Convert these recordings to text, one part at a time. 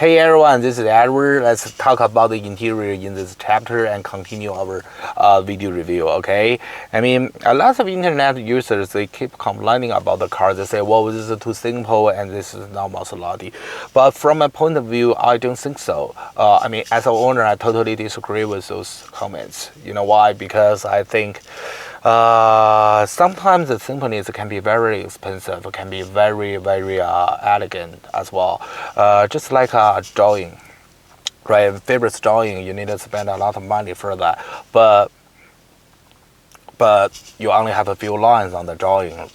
Hey everyone, this is Edward. Let's talk about the interior in this chapter and continue our video review, okay? I mean, a lot of internet users, they keep complaining about the car. They say, well, this is too simple and this is not Maserati. But from my point of view, I don't think so. I mean, as an owner, I totally disagree with those comments. You know why? Because I think sometimes the simpleness can be very expensive, can be very elegant as well. Just like a drawing, right? Favorite drawing, you need to spend a lot of money for that, but you only have a few lines on the drawing,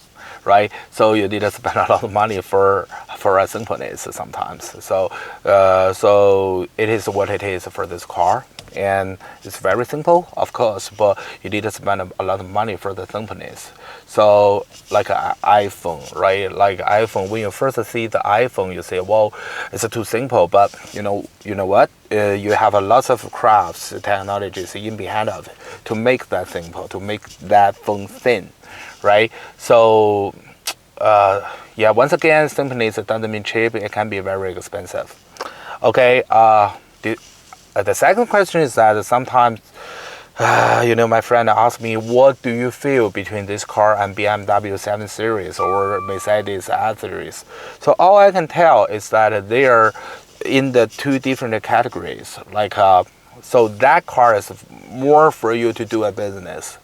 right? So you need to spend a lot of money for a simpleness sometimes. So so it is what it is for this car. And it's very simple, of course, but you need to spend a lot of money for the simpleness. So like an iPhone, right? Like iPhone, when you first see the iPhone, you say, well, it's too simple. But you know what? You have a lot of crafts, technologies in behind of it to make that simple, to make that phone thin, right? So yeah, once again, simpleness doesn't mean cheap. It can be very expensive. Okay. The second question is that sometimes, my friend asked me, what do you feel between this car and BMW 7 Series or Mercedes S-Series? So all I can tell is that they are in the two different categories. Like, so that car is more for you to do a business.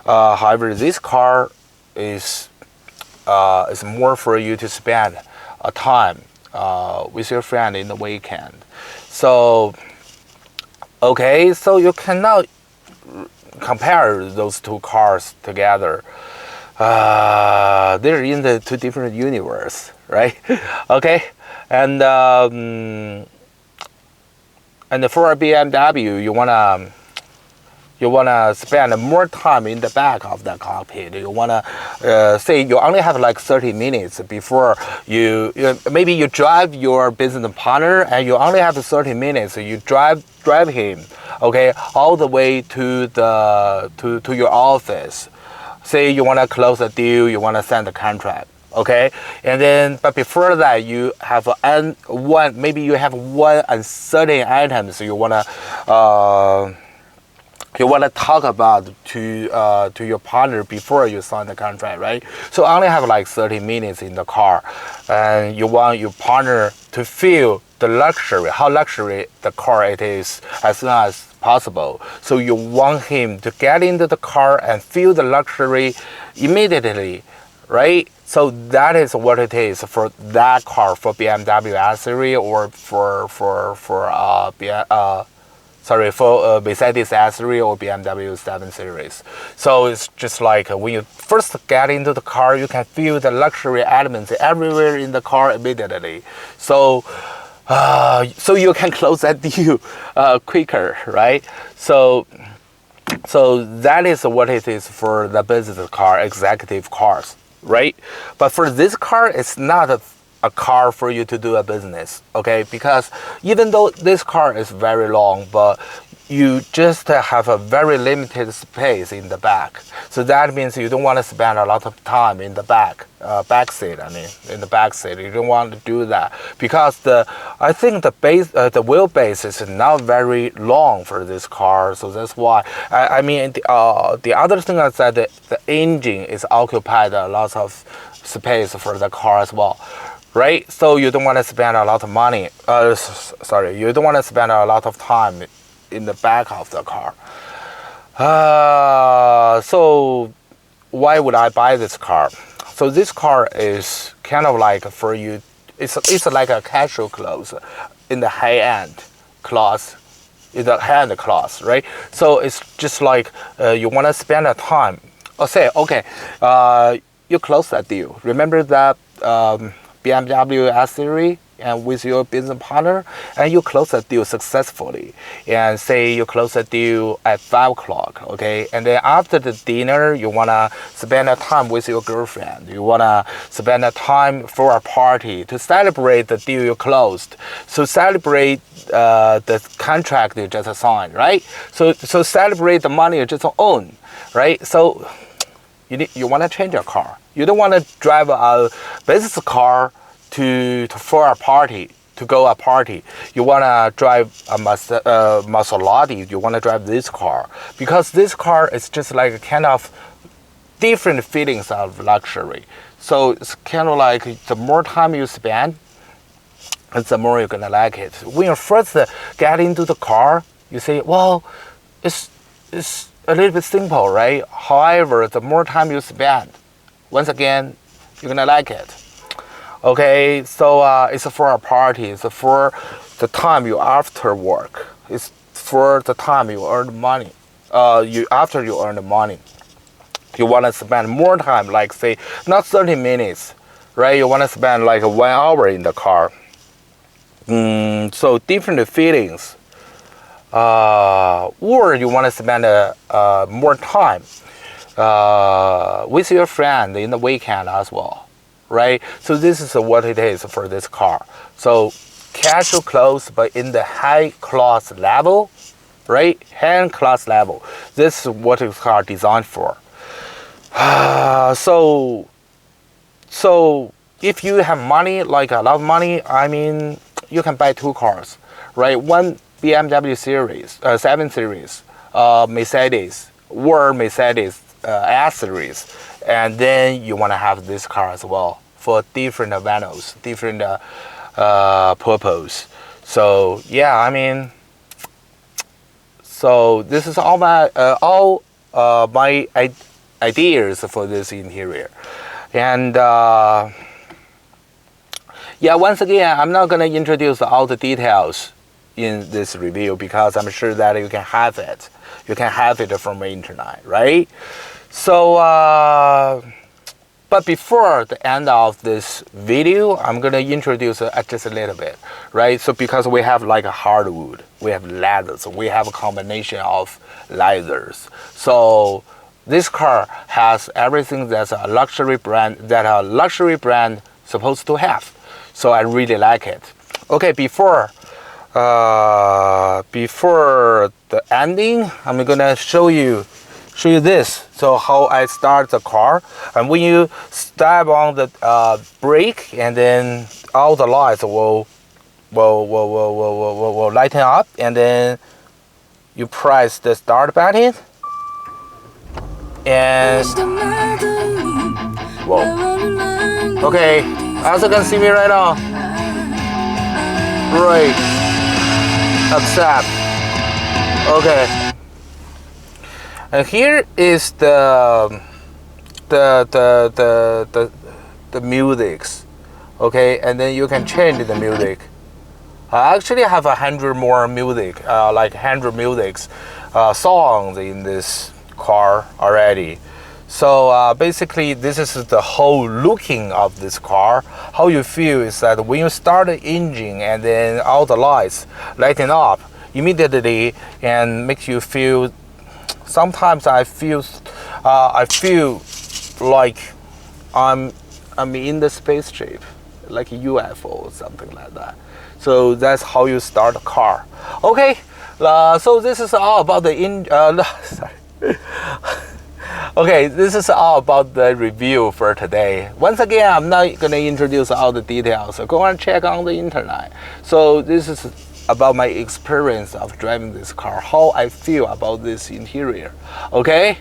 However, this car is more for you to spend a time with your friend in the weekend. So okay, so you cannot compare those two cars together. They're in the two different universes, right? Okay, and for a BMW, you wanna spend more time in the back of the cockpit. You wanna say you only have like 30 minutes before maybe you drive your business partner and you only have 30 minutes. You drive him, okay, all the way to your office. Say you wanna close a deal, you wanna sign the contract. Okay, and then but before that you have maybe you have one uncertain item, so you wanna talk about to your partner before you sign the contract, right? So I only have like 30 minutes in the car, and you want your partner to feel the luxury, how luxury the car it is as soon as possible. So you want him to get into the car and feel the luxury immediately, right? So that is what it is for that car, for BMW S-Series or for Mercedes S-Series or BMW 7 Series. So it's just like when you first get into the car, you can feel the luxury elements everywhere in the car immediately. So you can close that deal quicker, right? So that is what it is for the business car, executive cars, right? But for this car, it's not a car for you to do a business, okay? Because even though this car is very long, but you just have a very limited space in the back. So that means you don't want to spend a lot of time in the back seat. I mean, in the back seat, you don't want to do that because I think the wheelbase is not very long for this car. So that's why. I mean, the other thing is that the engine is occupied a lot of space for the car as well. Right, so you don't want to spend a lot of money. You don't want to spend a lot of time in the back of the car. So why would I buy this car? So this car is kind of like for you. It's like a casual clothes in the high-end class. In the high-end class, right? So it's just like you want to spend a time. Or say, okay, you close that deal. Remember that. BMW S-Series and with your business partner, and you close the deal successfully. And say you close the deal at 5 o'clock, okay? And then after the dinner, you wanna spend a time with your girlfriend. You wanna spend a time for a party to celebrate the deal you closed. So celebrate the contract you just signed, right? So celebrate the money you just own, right? So you want to change your car. You don't want to drive a business car for a party, to go a party, you wanna drive a Maserati, you wanna drive this car, because this car is just like a kind of different feelings of luxury. So it's kind of like the more time you spend, the more you're gonna like it. When you first get into the car, you say, well, it's a little bit simple, right? However, the more time you spend, once again, you're gonna like it. Okay, so it's for a party. It's for the time you after work. It's for the time you earn money. After you earn the money, you wanna spend more time, like say, not 30 minutes, right? You wanna spend like 1 hour in the car. So different feelings. Or you want to spend more time with your friend in the weekend as well, right? So this is what it is for this car. So casual clothes, but in the high class level, right? High class level. This is what this car designed for. So if you have money, like a lot of money, I mean, you can buy 2 cars, right? One BMW series, 7 series, Mercedes, or Mercedes S series, and then you want to have this car as well for different values, different purpose. So yeah, I mean, so this is all my ideas for this interior, and. Yeah, once again, I'm not going to introduce all the details in this review because I'm sure that you can have it. You can have it from the internet, right? So, but before the end of this video, I'm going to introduce just a little bit, right? So because we have like a hardwood, we have leathers, we have a combination of leathers. So this car has everything that's a luxury brand, supposed to have. So I really like it. Okay, before the ending, I'm gonna show you this. So how I start the car, and when you step on the brake, and then all the lights will lighten up, and then you press the start button, and whoa. Okay. Also can see me right now. Brake. Accept. Okay. And here is the music. Okay, and then you can change the music. I actually have 100 more music, like 100 music songs in this car already. So basically, this is the whole looking of this car. How you feel is that when you start the engine and then all the lights lighten up immediately and makes you feel. Sometimes I feel like I'm in the spaceship, like a UFO or something like that. So that's how you start a car. Okay, so this is all about the sorry. Okay, this is all about the review for today. Once again, I'm not going to introduce all the details. So go and check on the internet. So this is about my experience of driving this car, how I feel about this interior. Okay?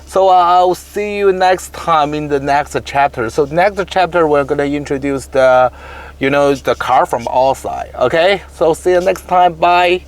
So I'll see you next time in the next chapter. So next chapter, we're going to introduce the car from outside. Okay? So see you next time. Bye.